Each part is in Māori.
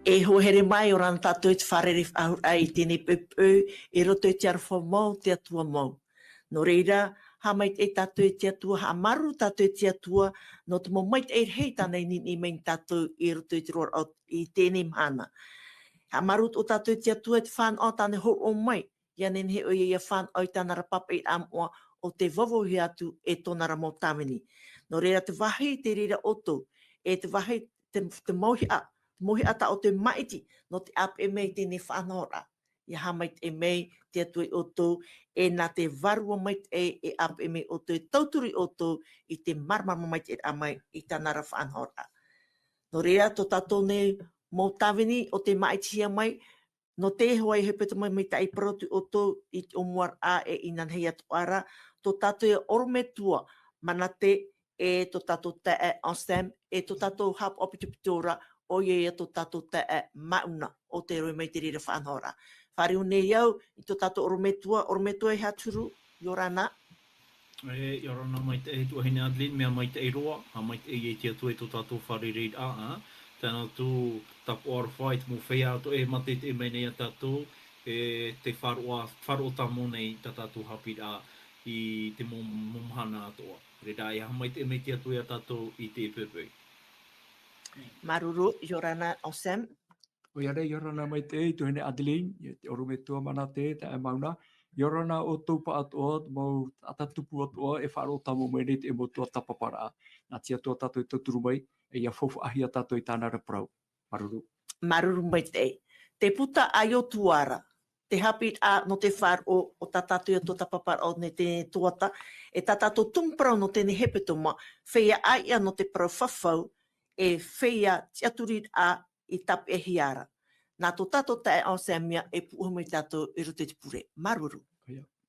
E hohere mai o rana tatou e te wharere whahura I tēnei pepeu e roto e te arwha mau te atua mau. No reira, hamait e tatou e te atua, ha maru tatou e te atua, no te momait e hei tānei nini mei tatou e roto e te roa I tēnei mahana. Ha maru o tatou e te atua e te whan o tāne ho o mai, ia nen he o ia whan o I tāna rapapa I amoa o te vovohi atu e tōna ramo tāmini. No reira te wahi te reira outou, e te wahi te mohi a, mohi ata o te maiti no te ap e mei tēnei whanora. Ia hamait e mei te atu e outou e nā te varua mait e ap e mei outou e tauturi outou I te marmama mait e amai I tānara whanora. No rea, to tatou nei mō tāwini o te maitia mai, no te hoa I hepetoma mai tai protu outou I te omuar a e inan hei atu ara, to tatou e orometua manate e to tatou Teie onstem, e to tatou hap opitipitora o ia to tatou Teie mauna o te roi mai te rira whanhora. Fariu nei au I to tatou orometua e haturu, Yorana. Yorana mai te e tuahine Adeline, mea mai te e roa, ha mai te e te atu e to tatou wharereira tēnā tu tapu arwhai te mo Feia ato e mate te mei nei a tatou, e te wharo tamo nei ta tatou Haapiiraa I te mahana atoa. Reda e ha mai te mei te atu e a tatou I te pepei. Maruru, Yorana Osem. O ia rei, Yorana mai te e tuahine Adeline, te orometua mana te mauna. Yorana o taupa atoa, mau atatupu atoa, e wharo tamo mai nei te e mo tuatapaparaa. Nā tia tua tatou I tauturu mai, e ia fafaura'a tatou I tāna Parau. Maruru. Maruru mai te. Te puta a iotuara, te Haapiiraa no te Faaroo o tatatu e toatapapa o ne te toata, e tatatou tumu Parau no tēnei hepetoma, Feia aia no te Parau whawhau, e Feia tiaturiraa I tapeahia. Nā tō tatou tae o Samia e puho mai tatou I rote te pure. Maruru.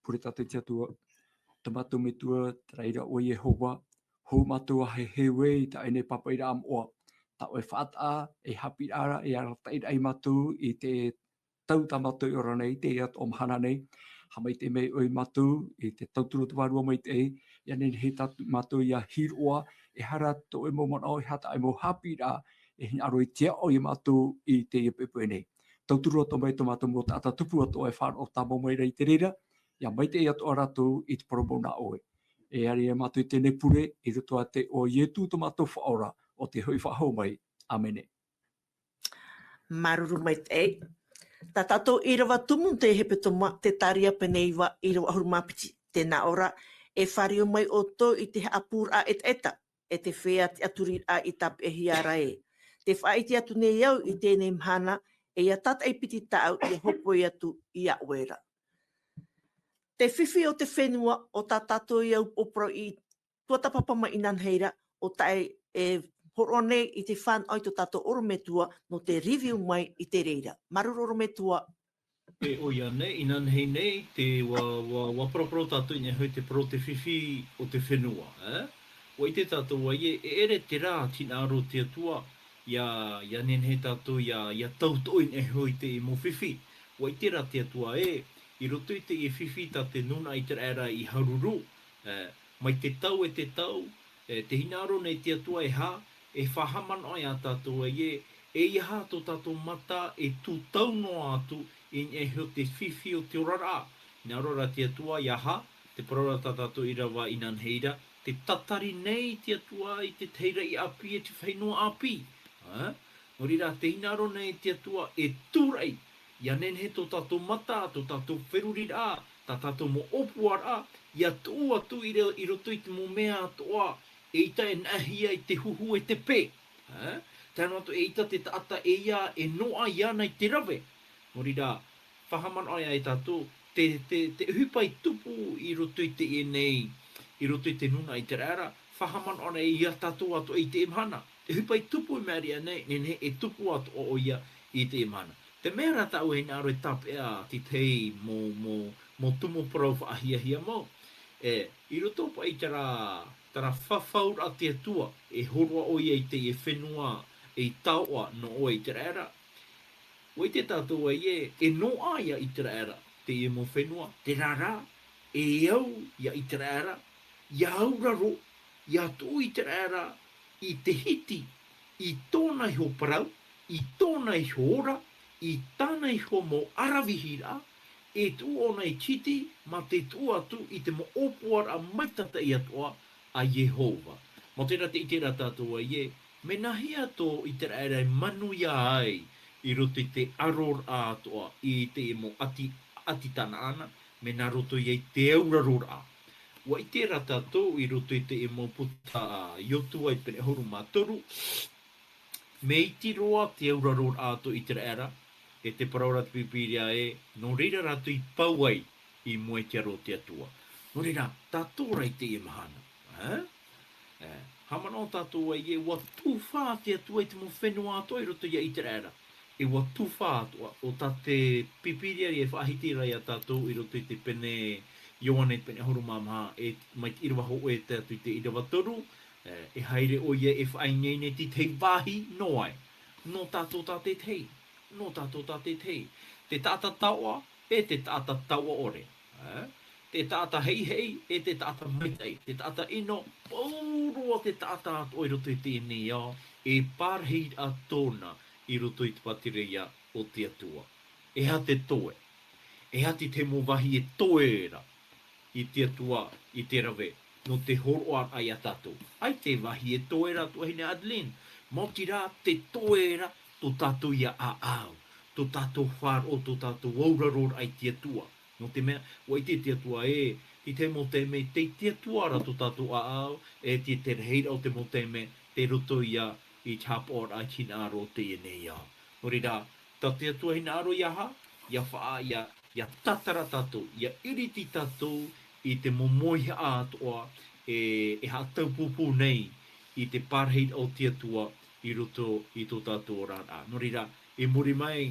Pure tatou te atua, tamatou me tua, traira o Yehova, hou matua he hewe I ta ene papa I amoa. Ta oe whaata e Haapiiraa e arataira ai matou I te tau tamatou I ora nei, te at o mahana nei. Hamai te mei oi matou I te tauturu te warua mai te e, ia nei he tatu matou ia hiroa, e hara to e momona o e hata ai mo Haapiiraa, e hina aro I tia o I matou I te ia pepe nei. Tauturu ato mai tomatou mo ta tupu ato e wharo o tamo mai rei te reira, ia mai te ato aratou I te porobona oe. E ari e matou I tēnei pure, I roto a te o ietu tomatou whaora, o te hui whahau mai. Amene. Maruru mai te. Tā tatou Irava tumu te hepetoma te taria peneiwa Irava hurumapiti. Tēnā ora e fariu mai outou I te haapuraa etaeta, e te Feia tiaturiraa I tapeahia e. Te faaite atu nei au I tēnei mahana, e ia tataipiti tāu I hopoi atu I awera. Te whiwhi o te whenua o tā tatou I au opro I tuatapapa ma inan heira, o tae e horone I te whan ai to tatou orometua no te review mai I te reira. Maruru orometua. E o ia nei, inan hei nei, te wa propro tatou I hoi te pro te whiwhi o te whenua. O I te tatou ai e ere te rā tina aro te atua, ia nen he tatou ia tautoi e hoi te I mo whiwhi. O I te rā te atua I roto I te I whiwhi ta te nuna I te era I haruru. Mai te tau, te hinaro nei te atua e hā, e whahaman ai a tātou e iha tō tātou mata e tū tau noa atu e heo te whiwhi o te orara. Nā rora te atua i aha, te parora tātou Irava inan heira, te tatari nei te atua I te teira I api e te whainoa api. No rira te hinaro nei te atua e tūrei, ia nen he tō tātou mata, tō tātou wherurira, tā tātou mo opuara, ia tū atu I roto I te mo mea atoa, e ita e nahia I te huhu e te pē. Tēnā atu e ita te taata e ia e noa ia nei te rawe. Morira, whahaman ai ai tātou, te hupai tupu I roto I te e nei, I roto I te nuna I te rara, whahaman ai ia tātou atu I te imhana. Te hupai tupu I mea nei, nene e tupu atu o ia I te imhana. Te mea rata au hei nāro e tapea ti tei mo tumu Parau whaahia mo. I roto pa I tara fafaura'a te atua, e horua o ia I te e whenua, e taua no o I te rara. O I te tātou ai e noa ia I te rara, te e mo whenua, te rara, e au ia I te rara, ia auraro, ia tu I te rara, I te hiti, I tōna ho Parau, I tōna I hora, I tāna I homo arawihira, e tu ona I titi, ma te tu atu I te mo opuar a maitata I atua a Yehova. Mo tēnā te itera tātua ie, me nahia tō I te raerai manu ia ai, I roto I te aror a atua, I te mo ati tana ana, me nā roto I te auraror a. Wa I tērā tātou, I roto I te mo puta a iotua I pene horu mātoru, me iti roa te auraror a ato I te raera, e te paraura te pipiria e, no reira rato I pauai I moe te aro te atua. No reira, tātou rai te mahana. Hamana o tātou ai e, wa tūwha te atua I te mo whenua ato I roto ia I te raera. E wa tūwha atua, o tā te pipiria e whaahitira ia tātou I roto I te pene Ioane pene horu mamaha, e mai te Irava ho e te atu I te Irava toru, e haere o ia e whainei ne ti tei wahi no ai. No tātou tā te tei. No tātou tā te tei. Te tāta taua e te tāta taua ore. Te tāta hei hei e te tāta maitai. Te tāta ino, pauroa te tāta ato I roto I te ine ia, e pārhei a tōna I roto I te patireia o te atua. E ha te toe. E hati te mo wahi e toera I te atua I te rave. No te horoan ai a tātou. Ai te wahi e toera tua hine Adeline. Moti rā te toera tō tātou ia a au. Tō tātou whāro, tō tātou auraror ai te atua. No te mea, wai te atua e, I te mo te me, te atua ra tō tātou a au, e te reheira o te mo te me, te roto ia I te hapora ai tina aro te ene ia. Nori rā, tā te atua hina aro ia ha, ia whaa, ia tatara tātou, ia iriti tātou, I te momoiha atoa e ha taupupu nei I te parheit o te atua I roto I tō tātou rāra. Nori rā, e muri mai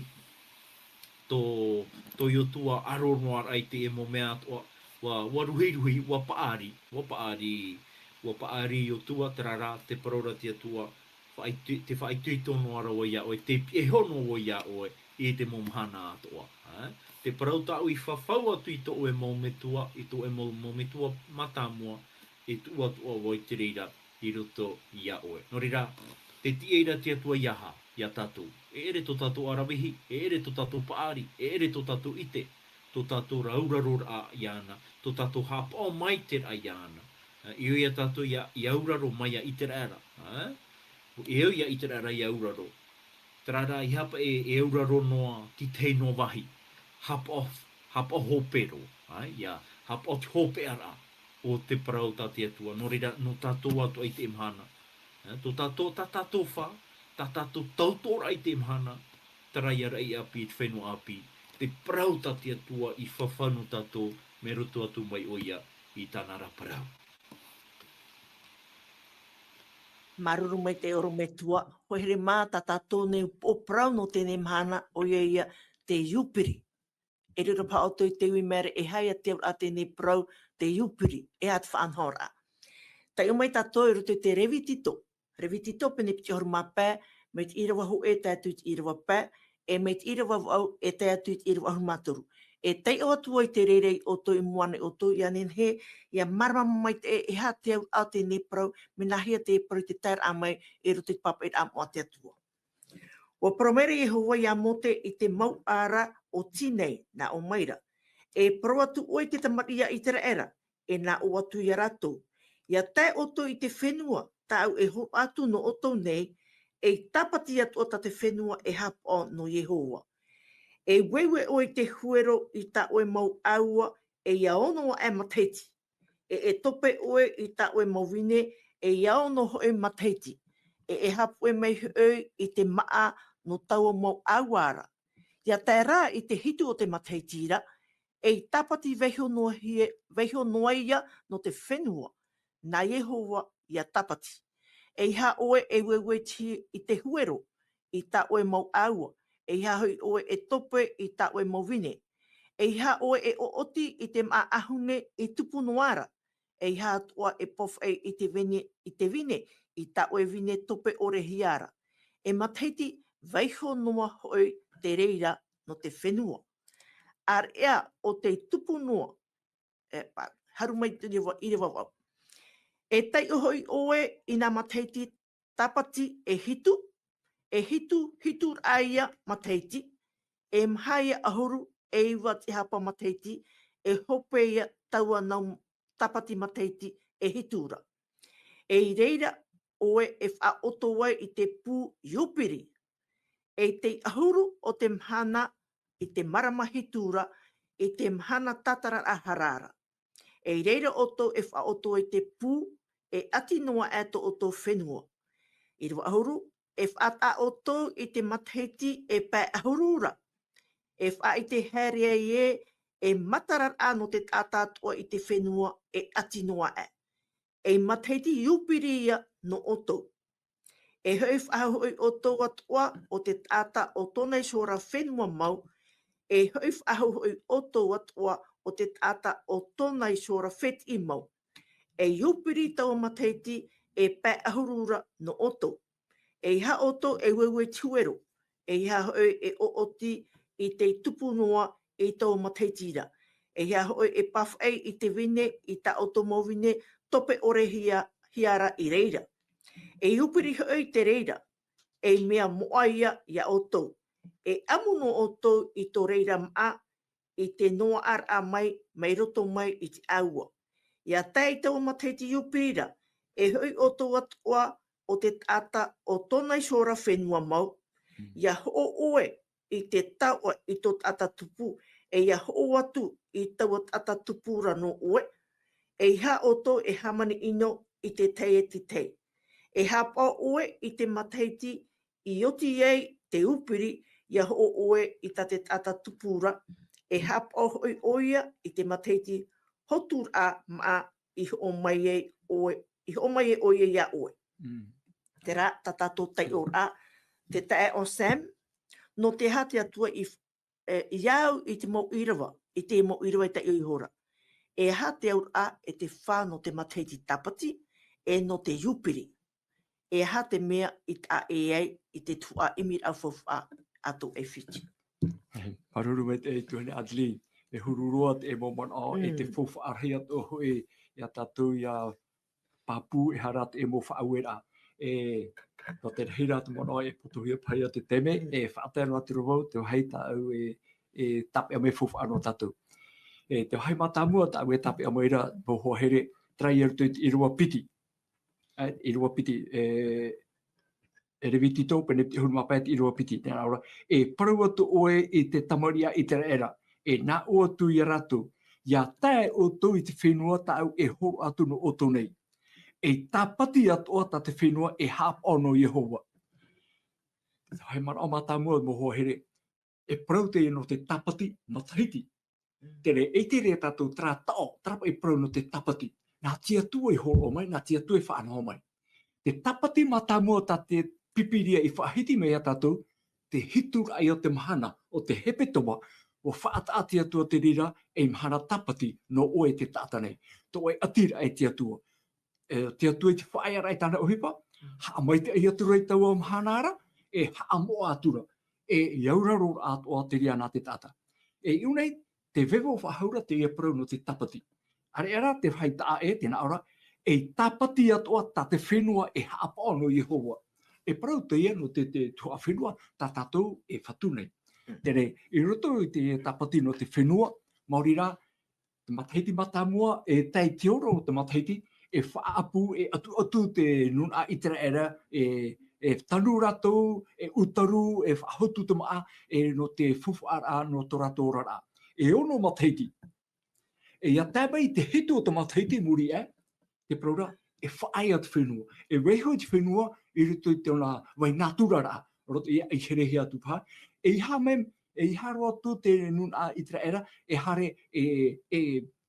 tō iotua aronoar ai te e mo mea atoa wa ruhi wa paari iotua te rara te paraura te atua te whaitui tono ara o ia oe, te e hono o ia oe I te mo mahana atoa. Te parau tau I whawhau atu I tō e maumetua, I tō e maumetua matamua, e tu atua o I te reira I roto ia oe. Nori rā, te tieira te atua iaha, ia tātou. E ere tō tātou arawihi, e ere tō tātou paari, e ere tō tātou ite, tō tātou rauraror a iana, tō tātou hapao maiter a iana. I oia tātou ia auraro mai a iterara. E oia iterara I auraro. Tarara I hapa e auraro noa ti tei no wahi. Hapa hopero, ia hapa hopeara o te parau tā te atua. No reira, no tātou atu ai te mahana. Tō tātou tātou wha, tātou tautora ai te mahana, tarai ara I api, te whenua api, te parau tā te atua I whawhanu tātou, me roto atu mai oia I tānara parau. Maruru mai te oro me tua, hoi here mā tātou ne o parau no tēne mahana o ia te iupiri. E rira pa auto I te ui mere e haia te a tēne parau te iupiri, e at whaanhora. Tai o mai tātou I roto I te revitito. Revitito pene piti horu mapē, me te Irava ho e te atu I Irava pē, e me te Irava au e te atu I Irava horu mātoru. E tei o atua I te reirei o tō I moane o tō I anen he, ia marama mai te e ha te au tēne parau, me nahia te parau te tair amai e roto I papa I amo a te atua. Wa promere I hoa ia mote I te mau ara o tinei na o maira. E pro atu oi te tamaria I te raera, e na o atu I rato. Ia tae oto I te whenua, tau e ho atu no oto nei, e tapati atu o te whenua e hapa no Yehova. E wewe oi te huero I ta oe mau aua, e ia ono e mateiti. E tope oe I ta oe mau vine, e ia ono hoe mateiti. E hapu e mei I te maa no taua mau auara. Ia tae rā I te hitu o te mateitira, e tapati veho noa ia no te whenua, na Yehova ia tapati. E ha oe e wewe ti I te huero, I ta oe mau aua, e ha hoi oe e tope I ta oe mau vine. E ha oe e o oti I te maa ahune I tupu noara, e ha atua e pof I te vine, I ta oe vine tope ore hiara. E mateiti veiho noa hoi te reira no te whenua. Ar ea o te tupu noa, haru mai te Irava wau. E tai hoi oe I nā mateiti tapati e hitu, e hitu aia mateiti, e mhaia ahuru e iwa te hapa mateiti, e hopoi taua nau tapati mateiti e hitura. E i reira oe e wha oto wai i te pū iupiri, e te ahuru o te mahana i te marama hitura, i te mahana tatara a harara. E i reira oto e wha oto i te pū, e ati noa ato oto whenua. I rua ahuru, e whaata oto i te mateiti e pai ahurura. E wha i te herea e matarar ano te tātātua i te whenua e ati noa e. E mateiti iupiria no oto. E hoi whahoi oto atua o te tata o tonei sora whenua mau, e hoi whahoi oto atua o te tata o tonei sora wheti mau. E iupiri tau mateiti e pai ahurura no oto. E iha oto e wewe tuero. E iha hoi e ooti i te tupu noa i tau mateitira. E iha hoi e pawhai i te wine i ta otomovine tope ore hiara i reira. E iupiri hoi te reira. E mea moaia ia oto. E amuno oto i to reira maa i te noa ar a mai roto mai i te aua. Ia tei tau mateiti iupira. E hoi oto atua o te tata o tonai sora whenua mau. Ia ho oe i te taua i to tata tupu. E ia ho atu i taua tata tupura no oe. E iha oto e hamani ino i te teie te tei. E hapa oe i te mateiti i oti ei te upiri. Ia ho oe i te tata tupura. E hapa oi oia i te mateiti hotur a maa i o mai e oia ia oe. Te rā, tatato tei o rā, te tae o Sam, no te hati atua i iau i te mau Irava, i te mau Irava i te iuhora. E hati au rā e te whā no te mateiti tapati, e no te iupiri. E hati mea i ta ei i te tua imir au whawha ato e whiti. Paruru me te tuane Adli, e hururoa te e momon o e te whawha arhea toho e ia tatou ia papu e harat e mo whaauera. E no te hira te mono e putuhia paia te teme, e whaatera no atiru wau, te heita au e tape a me whawha ano tatou. E te hai matamua ta e tape a moira boho here trai eru te Irava piti. Irava piti, e rewiti tō, pene te huruma pai te Irava piti. E parau atu oe i te tamaria i te era. E nā o atu i ratu. Ia tae o tō i te whenua ta au e horo atu no oto nei. E tāpati atua ta te whenua e hap ono Yehova. Hai mana o matamua moho here. E parau te no te tapati matahiti. Tere e te rea tātou tra tao, trapa e parau no te tapati. Nā tia tua i horo mai, nā tia tua i whaanoho mai. Te tapati matamua ta te pipiria i whaahiti mea tātou, te hitura ai o te mahana, o te hepetoma, o whaata tua te rira e mahana tapati no oe te tātanei. Tō e atira e tia tua. Tia tua i te whaeara i tāna uhipa, haa mai te ai atura i taua mahana ara, e haa moa atura, e iauraro atoa te ria nā te tata. E iunei, te vevo whahaura te ia parau no te tapati. Are era te whaita e, tēnā ora, e tapati atoa ta te whenua e haapa ono Yehova. E parau te ia no te tua whenua, ta tatou e whatunei. Tere, i roto i te tapati no te whenua, mauri rā, te matahiti matamua, e tei te oro o te matahiti, e whaapu, e atu te nuna itera era, e tanu ratou, e utaru, e whahotu te maa, e no te fafaura'a no tō ratou rara. E ono matahiti. E ia tāpai te hitu o te matahiti muri te praura, e whaai atu whenua. E weho i te whenua, i rito i te ona vai nātura rā, roto i herehi atu pā. E iha mem, e iha roa tu te nuna itera era, e hare,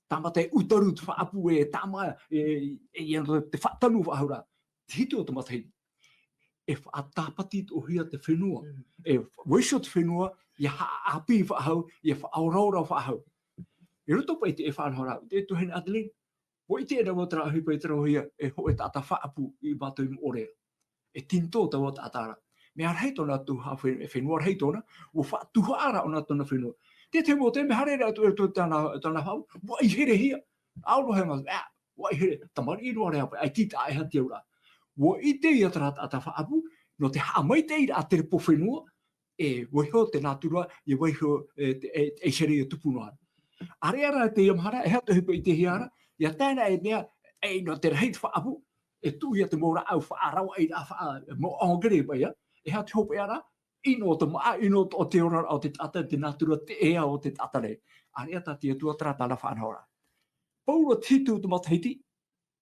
tamata e utaru te whaapu, e tama, te whaatanu whaahura. Te hitu o te matahiti. E whaatapati o hia te whenua. E weisho te whenua, ia haapi whaahau, ia whaauraura whaahau. E roto pa i te e whaanhora, te tuhene Adeline, o i te era wotara ahi pa i te rohia, e ho e tata whaapu i mātou i orea. E tinto ta wata atara. Me arheitona tu whenua arheitona, o whaatuhaara o nā tona whenua. Te mo te me harera atu e tu tana hau, wa i here hia. Auro he mas, wa i here, tamari i roa rea pa, ai tita ai hati aura. Wa i te ia tara ata whaapu, no te hamai te ira te po whenua, weho te natura, weho sere tupu noa. Areara te iamhara, hato hipo I te hiara, ia tēna mea, no te reit whaapu, tu ia te mora au whaarawa mo ongere baia, hato hope ara, ino te maa, ino o te ora o te tata, te natura te ea o te tatare. Area ta te tua tratala whanhora. Paura titu te matahiti,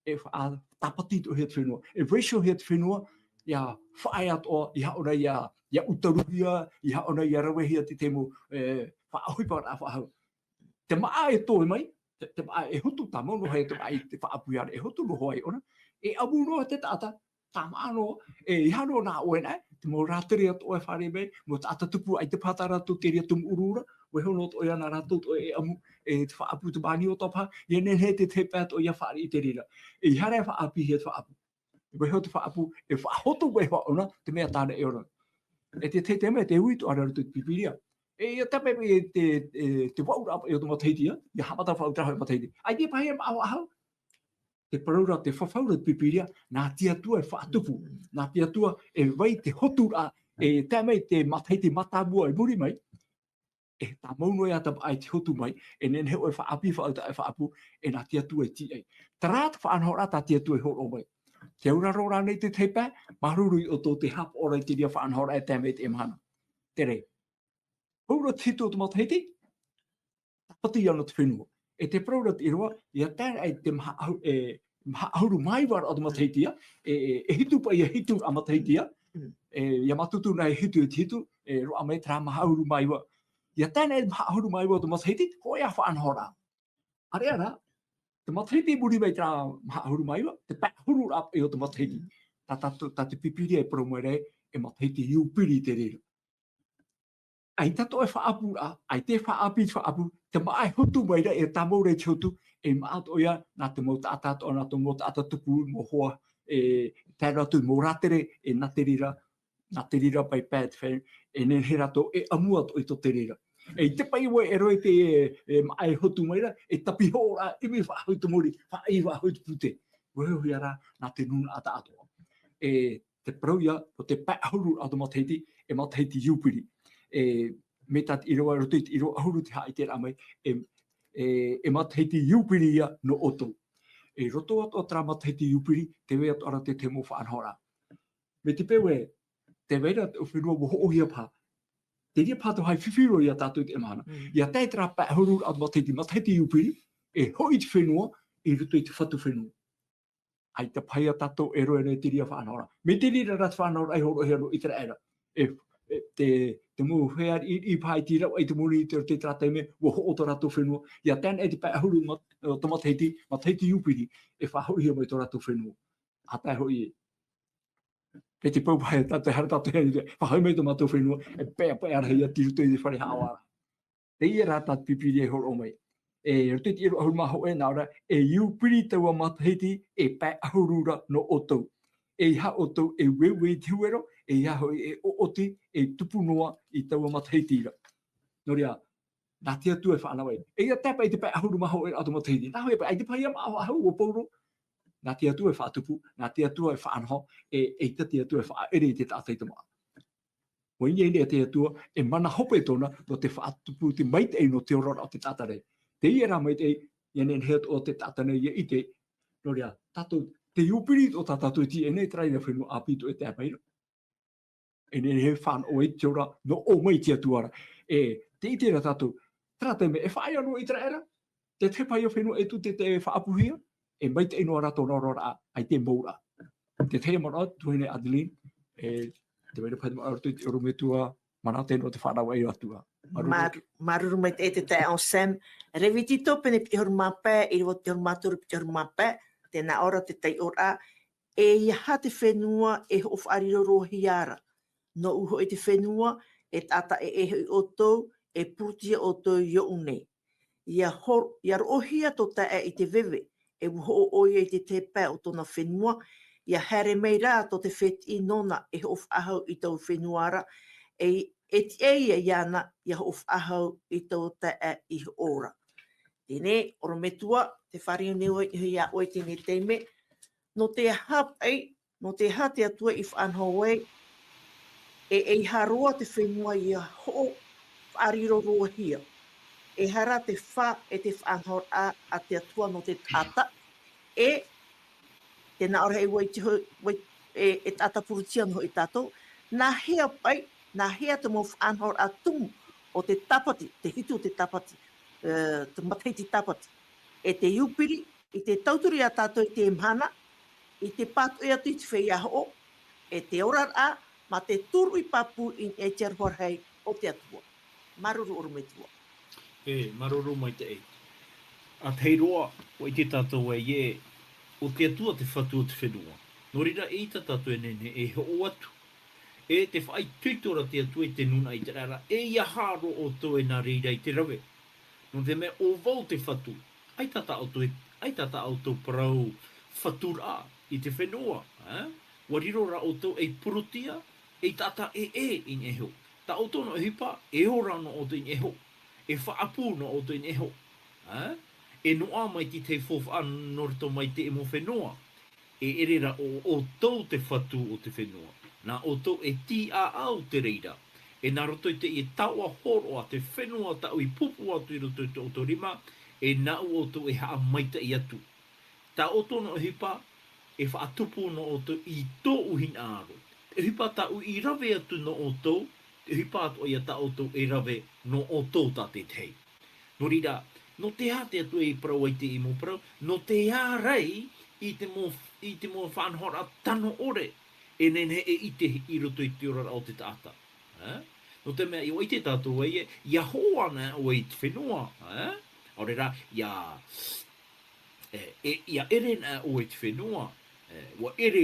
tapati to he te whenua. Ratio he te whenua, ia whaeat o, ia ora ia utaruhia, ia ora ia rawehia te temo whaahuipa ra whahau. Te maa toi mai, te maa hutu tamo no hei te maa te whaapuiara, hutu no hoi ona, amu no te tata, tamano, ihano na oena, te mo rātere ato whare mei, mo tata tupu ai te patara to te ria tumu urura, wehono to ia na rātou to amu, te whaapu te bani o topa, ia nen he te pat o ia whare I te rira. Ihare whaapi he te whaapu. Weho te whaapu, whahoto weho ona, te mea tāna ona. Te mea te hui to ara tu pipiria. Ia tape te waura apa te mataitia, ia hamata whautraha mataitia. Ai te pahe ma ahau. Te paraura te whafaura pipiria, nā tiatua whaatupu, nā tiatua wai te hotura, tamei te mataiti matabua muri mai, tā mauno ia tapa ai te hotu mai, nen he oi whaapi whaapu, nā tiatua ti ai. Tarāt whaanhora tā tiatua horo mai. Te urarora nei te teipa, marurui o tō te hap ora te ria whaanhora tamei te mahana. Tere. Paura tito te mataiti, tapati ana te whenua. Te paraura te iroa, ia tēra ai te mahauru maiwara o te mataitia, hitu pa ia hitu a mataitia, ia matutu nei hitu hitu, roa mai tra mahauru maiwa. Ia tēra ai mahauru maiwa o te mataiti, ko ia whaanhora. Areara, te mataiti muri mai tra mahauru maiwa, te pahuru rap o te mataiti. Tā te pipiria e promoere e mataiti iupiri te rira. Ai tato e whaapura, ai te whaapu, te mai hutu mai e tamore te hutu, maat oia, nā te mo tātato, nā te mo tātatupu, mo hoa, tēra tu mo ratere, nā te rira pai pēt whēn, nen he rato amua to I to te rira. Te pai ua e roi te mai hutu mai tapi hora, imi whaahutu mori, whaahutu pute. Wehui ara, nā te nuna ata atoa. Te parauia, o te pāhuru a te mataiti, mataiti iupiri. Me tat iroa rotuit iro ahuru te haaite ramai mataiti iupiri ia no outou. Roto ato tra mataiti iupiri te wea to ara te temo whaanhora. Me te pewe, te weira o whenua wo hoohia pā. Te ria pāto hai whiwhiro ia tātou te mahana. Ia tei tra pāhuru a mataiti iupiri, hoi te whenua, roto I te whatu whenua. Ai te paia tātou e roe nei te ria whaanhora. Me te rira rat whaanhora ai horo hero I te raera. Te mu whea I pai tira, ai te muri te tratai me, wo ho to rato whenua. Ia tēn e te pāhuru to mataiti iupiri, whahoria mai to rato whenua. A tai hoi e. Pe te paupai tātou hara tātou hea, whahau mai to mato whenua, pēa ara hea tiruto I te whare hawara. Te ia rā tātou pipiri e horo mai. Rote te iro ahuru maho e nāra, iupiri taua mataiti pāhurura no outou. Ha outou wewe te huero, ha hoi ooti, tupu noa I taua mataitira. No rea, nā tia tu whaanawai. Ia tapa I te ahuru maho e ato mataiti. Nā hoi ai te pai ama ahau o pauro. Nā tia tu whaatupu, nā tia tu whaanho, ta tia tu whaere te tātai maa. Wai nei te tia mana hope tona, no te whaatupu te maite no te orora o te tātare. Te ia maite, nen heat o te tātane ia I te, no rea, tātou, te iupiri o tātou ti nei traina whenua apito te apaira. Nen he whan o te ora, no o mai tia tuara. Te ite ra tātou, trate me, whaia no I traera, te pai o whenua tu te whaapuhia, maite ino rato norora ai te moura. Te Teie mana, tuhine Adeline, te wera pai maa artu te orometua, mana tēnō te whanau ai atua. Maruru mai te on Sam, reviti tōpene pi horumapē, I roto te horumaturu pi horumapē, tēnā ora te tei ora, iha te whenua of ariroro hiara. No uho te whenua, tata ehe I outou, putia outou yo une. Ia rohia to tae I te vewe, uho oia I te pē o tona whenua, ia here mei rā to te wheti nona of ahau I tau whenuara, Teie iana ia of ahau I tau tae I ora. Tēne, oro metua, te fariu neo I a oe tēne teime, no te hap ai, no te hate atua I whanhau ai, e haroa te whenua ia ho ariro roa hia. E hara te wha e te whaanghora a te atua no te tata, e te naora e wai e tata purutia no i tatou, nā hea pai, nā hea te mo whaanghora a tumu o te tapati, te hitu o te tapati, te mataiti tapati, e te iupiri, i te tauturi a tatou i te mahana, i te pātu e atu i te Feia ho, e te orara, ma te turu i papu i e te arhoarhei o te atua. Maruru oru me tua. Maruru mai te e. A tei roa, o i te tātou e o te atua te whatu o te whenua. Nō rira e ta tātou e nene e ho atu. E te whai tuitora te atua i te nuna i te rara, e ia haro o tō e nā reira i te rawe. Nō te mea o vau te whatu, ai tata auto parau whatura i te whenua. Wariro ra auto e purutia, e tata e in eho. Ta auto no hipa, e ora no auto in eho. E whaapu no auto in eho. E noa mai ti te fofa norto mai te emo whenua. E erera o auto te whatu o te whenua. Nā auto e ti a au te reira. E nā roto i te i taua horo a te whenua tau i pupu atu i roto i te otorima, e nā auto e haa maita i atu. Ta auto no hipa, e whaatupu no auto i tō uhin aro. E hipa tau i rave atu no auto, e hipa atu i ta auto e rave no auto ta te tei. No rira, no te hate atu e parau ai te imo parau, no te rei i te mo whanhora tano ore, e nene e ite i roto i te ora o te tata. No te mea, i o i te tātou e, ia hoa na o i te whenua. Aurera, ia ere na o i te whenua, wa ere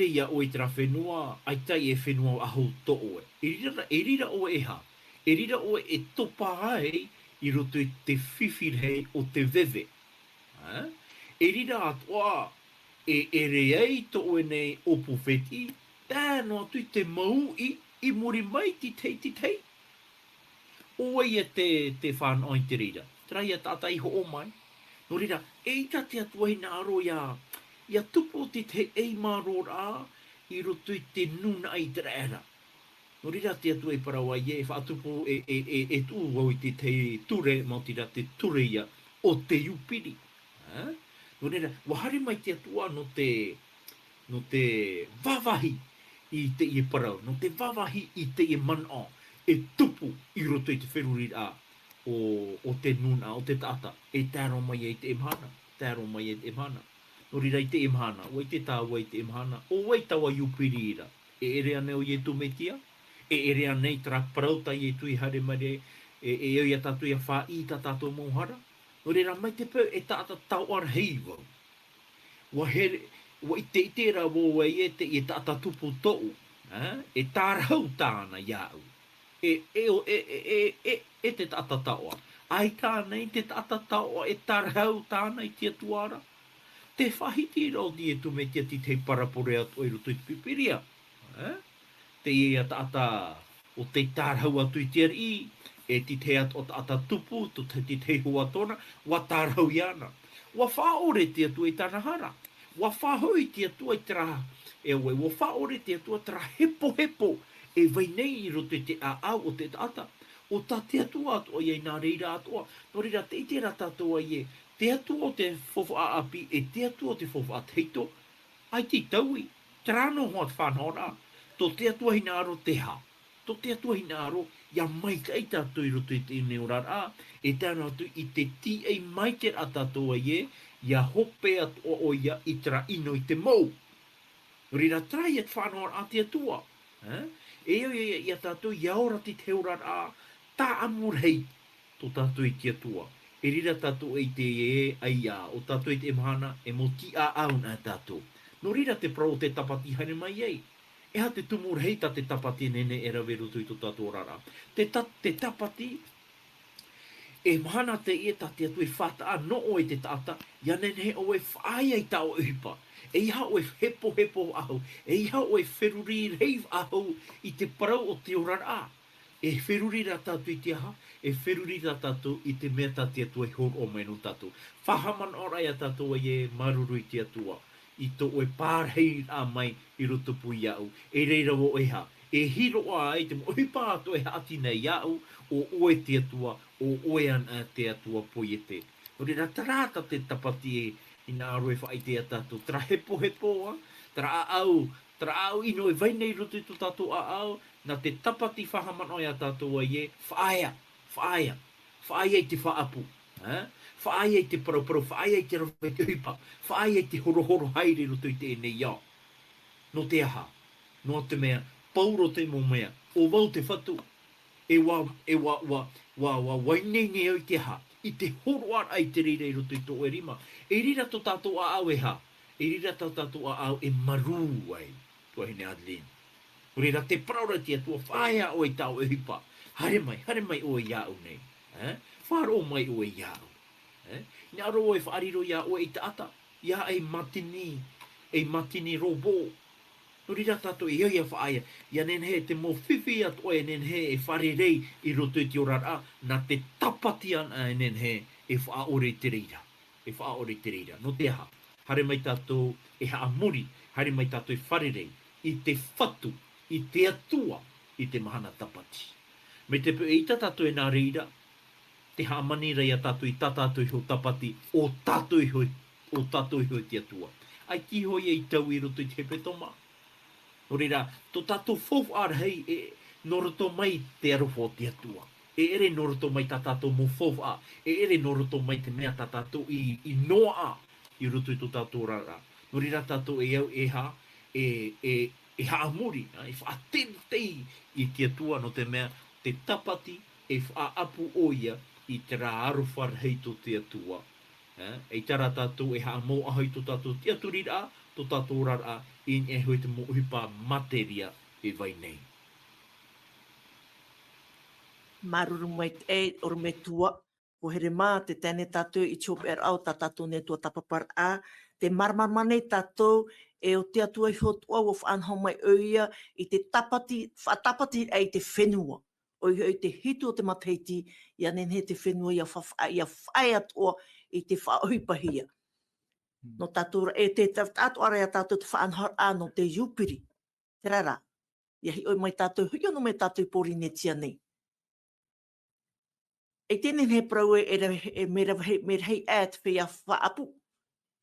ia o i te whenua, ai tai e whenua aho to oe. E rira o e ha. E rira o e topa ai i roto i te whiwhirhei o te veve. E rira atua e ere ei to oe nei opu wheti, tēno atu i te mau i muri mai ti tei. Oe ia te whanoi te rira. Trai a tata iho o mai. No rira, eita te atua i nā aro ia tupo ti te ei maro rā i roto i te nuna ai te rēra. No rira te atua i Parau ai e whaatupo e tū wau i te ture, mautira te ture ia o te iupiri. No rira, wahare mai te atua no te vavahi i te i Parau, no te vavahi i te i mana, e tupu i roto i te wheruri a o te nuna, o te tata, e tāro mai e te imhana. No rira i te imhana, o i te tāua i te imhana, o wai tawa iupiri ira, e ere aneo i e tumetia, e ere anei tra parauta i e tui hare mare, e eo i a tatu i a wha i ta tātou mauhara. No rira mai te pau e tata tau ar hei wau. Wa i te itera wō e te i tata tupu tou, e tārau tāna iau. E te tata taua. Ai tānei te tata taua e tārau tāna i tia tuara. Te whahiti rau di e tumetia ti te parapore atu i roto i pipiria. Te ia tata o te tārau atu i tia ri, e ti te atu o tata tupu, ti te hua tona, wa tārau iana. Wa whaore te atu i tāna hara. Wa whahoi te atu i tra, wa whaore te atu i tra hepo, e vai nei i roto i te au o te tata. O ta te atua atua i nā reira atua. No reira te itera tātua i te atua o te fafaura'a api, e te atua o te fafaura'a teito. Ai ti taui, trano hoa te whanhora. To te atua hina aro te ha. To te atua hina aro, ia mai kai tātou i roto i te neurara, e tāna atu i te ti ei mai te atatua i ia hope atua o ia i tra ino i te mau. Reira trai at whanhora a te atua. Eo ia tātou i aora ti te urara, tā amurhei tō tātou i tia tua. E rira tātou i te ai o tātou i te mahana, e mo ti a au nā tātou. No rira te parau te tapati hane mai ei. E ha te tumurhei ta te tapati nene e rawe rutu i tō tātou rara. Te tapati, e mahana te ie ta te atu e whata no o i te tata, ia nene o e whaia i tau uhipa. E iha o e hepo ahu, e iha o e wheruri reiv ahu i te parau o te orara. E wheruri ra tātou i te aha, e wheruri ra tātou i te mea ta te atua i horo o menu tātou. Whahaman ora ia tātou e maruru i te atua. I to oe pārhei a mai I roto pui au. E reira o e ha. E hiro a ai te mo hipa ato e hati nei au o oe te atua, o oe ana te atua poiete. O reira tarata te tapati e ina aroe whaite a tatou. Tra hepo hepo a, tra au ino e vai nei roto I to tatou a au, na te tapati whahamano a tatou a ie, whaia, whaia I te whaapu. Whaia I te parau, whaia I te rawai kuipa, whaia I te horo haere roto I te nei au. No te aha, no te mea, pauro te mo mea, o wau te whatu, wainei nei au I te ha, I te horo ar ai te reira I roto I tō e rima. E rira to tātou a au e ha, e rira to tātou a au e maru ai, tua hene Adeline. O rira te praura tia tua whaia o e tau e hipa, hare mai o e iau nei, wharo mai o e iau. Ni aro e whaariro ia o e taata, ia e matini robo. No rira tato e ia whaia, ia nenhe te mo whiwhi at oe nenhe e wharerei I roto I te orara, na te tapati ana e nenhe e whaore te reira. E whaore te reira. No te aha, hare mai tato e haamuri, hare mai tato e wharerei, I te whatu, I te atua, I te mahana tapati. Me te pe eita tato e nā reira, te haamani rei a tato I tatato I ho tapati, o tato I ho te atua. Ai ki hoi e tau I roto I te hepetoma. No reira, to tato fofu ar hei e noroto mai te arofo te atua. E ere noroto mai tatato mo fofu a. E ere noroto mai te mea tatato I noa a. I roto I to tato rara. No reira tato e au e ha, e haamuri, e whaatentei I te atua no te mea, te tapati e whaapu oia I te rā arofar hei to te atua. E tara tato e haamo ahoi to tato tiaturiraa, to tato rara I e hoi te mohipa materia e vai nei. Maruru mai te oru me tua, ko here mā te tēne tātou I chop au ta tātou ne tuatapaparaa, te marmarmane tātou e o te atua I hotua o whaanhau mai oia I te whaatapati ai te whenua. O I te hitu o te mateiti, ia nenhe te whenua ia whae atua I te whaohipahia. No tātou e te tātou ara ia tātou te whaanhau no te yupiri. Te rara, ia hi oi mai tātou hui ono mai tātou I pori netia nei. E tēnei he parau e mera hei at Feia whaapu.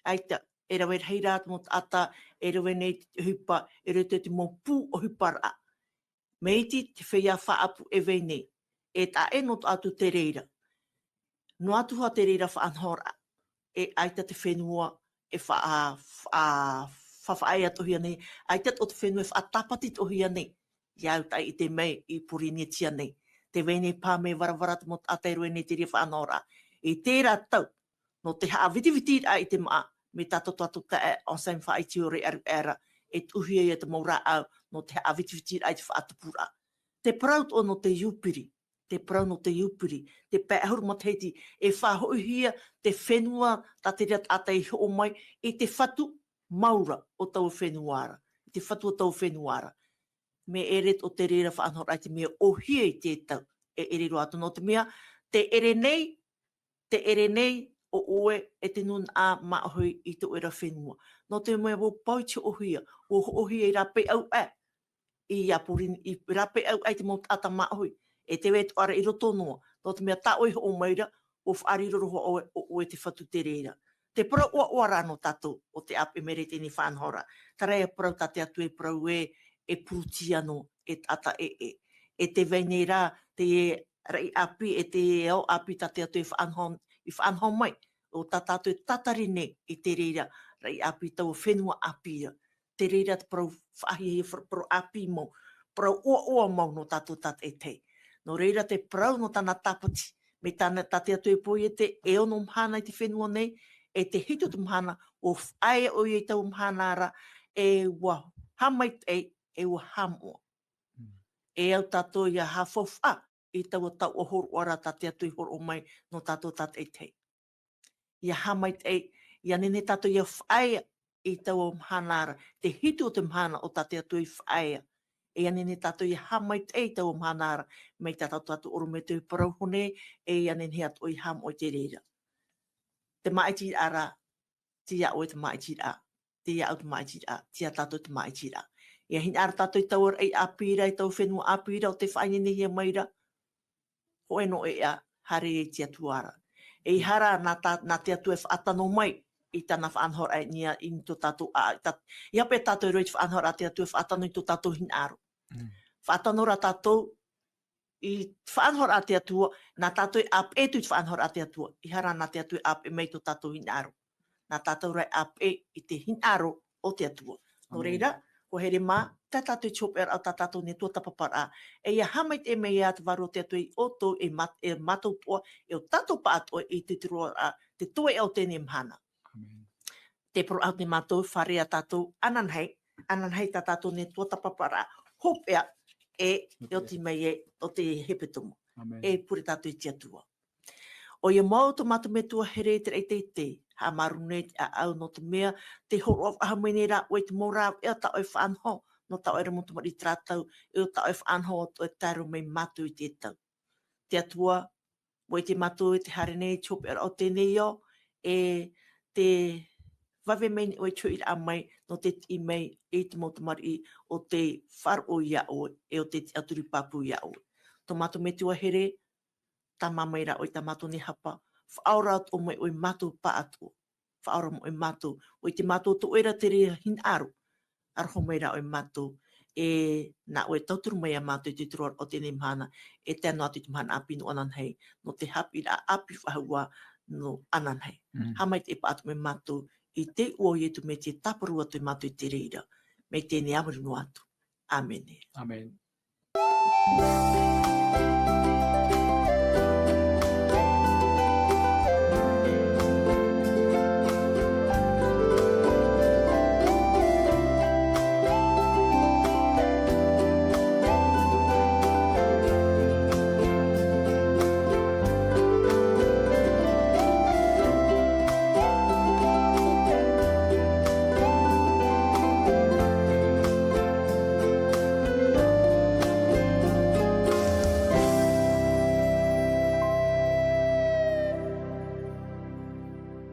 Aita, e rawe hei rāt mo ata, e rawe nei hupa, e rawe te mō pū o hupara. Meiti te Feia whaapu e vei nei. E ta e not atu te reira. No atu hoa te reira whaanhora. E aita te whenua e whawhaai atohia nei. Aita o te whenua e whaatapati tohia nei. Iau tai I te mei I puri netia nei. Te vene pā me varavara te mot ata roi nei te ria whanora. E tērā tau, no te haawiti ai te maa, me tato ta e onsaim whaiti o re era, e tuhia ia te maura au, no te haawiti ai te whaatapura. Te praut o no te yupiri, te prau no te yupiri, te pēhuru mateiti, e whahoihia te whenua, ta te ria ata I ho mai, e te whatu maura o tau whenuara, te whatu o tau whenuara. Me eret o te reira whaanhora ai te mea ohia I te tau e erero atu no te mea, te ere nei o oe e te nun a maahoi I te oera whenua. No te mea wo pauti ohia, o ohia I rape au I apurin I rape au ai te mot ata maahoi, e te wetu ara I roto noa, no te mea ta oi o maira, o whaariro roho o oe te whatu te reira. Te pra o rano tato o te ape mere tēni whanhora. Tarai a prau tate atu e prau e pūtiano e tata e te veinei rā, te rei api e te eo api tate atu I whaanhau mai, o tata atu e tatarine I te reira, rei api tau whenua apia, te reira te prau whahi prau api mo, prau oa mau no tato tat e te. No reira te prau no tana tapati, me tana tate atu e poi e te eo no mhana I te whenua nei, e te hito te mhana, o whae o I tau mhana ara, e wa hamai e ua hamoa. E au tātou ia hawhawha I tau o horo ora tate atu I horo mai no tātou tat e te. Ia hamai ia nene tātou ia whaia I tau o mhanara, te hito o te mhana o tate atu I whaia. E ia nene tātou ia hamai I tau o mhanara, mei tātou oro me te parau hone, e ia nene atu I ham o te reira. Te maiti ara, tia oe te maiti a. te ia au te maitira, tia tatou te maitira. Ia hin ar tatou I tau ai haapiiraa I tau whenua haapiiraa o te whainene hia maira. Ho e no ea hare e tia tuara. E hara na te atu e whaatano mai I tana whaanhor ai nia I to tatou a. Ia pe tatou roi te whaanhor a te atu e whaatano I to tatou hin aro. Whaatano ra tatou I whaanhor a te atua, na tatou e ap e tu I whaanhor a te atua. I hara na te atu e ap e mei to tatou hin aro. Na tatou rai ap e I te hin aro o te atua. No reira, ko here mā, ta tatou chop au ta tatou ne tuatapaparaa. E ia hamait e mei atu varo te atu I outou e matou poa, e o tatou pa atu I te tiroa, te toe au tēne mahana. Te pro au te matou, wharea tatou, ananhei ta tatou ne tuatapaparaa, hopea e o te mei e o te hepetoma. E pure tatou I te atua. O ia mau to matu me tua here te etaeta, ha marune a au no te mea, te horo of aha mene ra, oi te mora, e o tau e whaanho, no tau e ramutu mari tratau, e o tau e whaanho o te taro mei matu I te tau. Te atua, oi te matu te harene, chop o tēnei o, e te wave meni oi tui a mai, no te I mei, e te motumari o te fariu ia o, e o te tiaturipapu ia o. To matu me tua here, ta mamaira oi ta matu ni hapa, fafaura'a o mai oi matu pa atu. Fafaura'a oi matu, oi te matu to oira te rea hin aro. Arho meira oi matu, e na oi tauturu mai a matu I te turor o tēnei mahana, e te anu atu te mahana apinu ananhei, no te haapiiraa api whahaua no ananhei. Hamai te pa atu me matu, I te ua I etu me te taparu atu I matu I te reira. Me tēnei amaru no atu. Amen. Amen.